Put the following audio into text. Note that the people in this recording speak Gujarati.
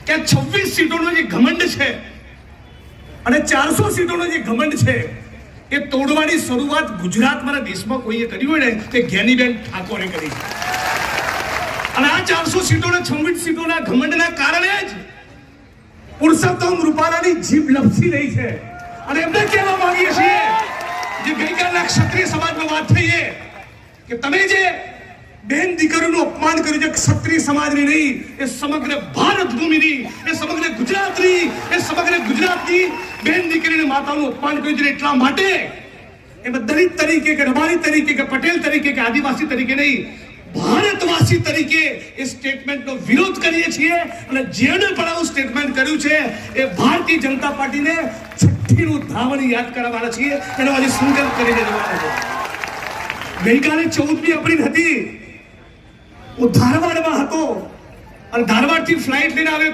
કે 26 સીટોનો જે ઘમંડ છે અને 400 સીટોનો જે ઘમંડ છે એ તોડવાની શરૂઆત ગુજરાતમાં દેશમાં કોઈએ કરી હોય ને તે જ્ઞાનીબેન ઠાકોરે કરી અને આ 400 સીટોના 26 સીટોના ઘમંડના કારણે જ પુરુષોત્તમ રૂપાલાની જીભ લપસી રહી છે અને એમને કહેવા માંગીએ છીએ જે ગઈકાલના ક્ષત્રિય સમાજમાં વાત થઈ છે કે તમે જે બેન દીકરીનું અપમાન કર્યું છે ક્ષત્રિય સમાજની નહીં, એ સમગ્ર ભારત ભૂમિની, એ સમગ્ર ગુજરાતની, એ સમગ્ર ગુજરાતની બેન દીકરીની માતાનું અપમાન કર્યું છે. એટલા માટે એમાં દલિત તરીકે કે રબારી તરીકે કે પટેલ તરીકે કે આદિવાસી તરીકે નહીં, ભારતવાસી તરીકે એ સ્ટેટમેન્ટનો વિરોધ કરીએ છીએ અને જેણે પણ આવું સ્ટેટમેન્ટ કર્યું છે એ ભારતીય જનતા પાર્ટીને છઠ્ઠીનું ધાવણ યાદ કરાવવાના છીએ. એનો આજે સંકલ્પ કરીને જવાનો છે. ગઈકાલે 14મી એપ્રિલ હતી, હું ધારવાડમાં હતો અને ધારવાડથી ફ્લાઇટ લઈને આવ્યો.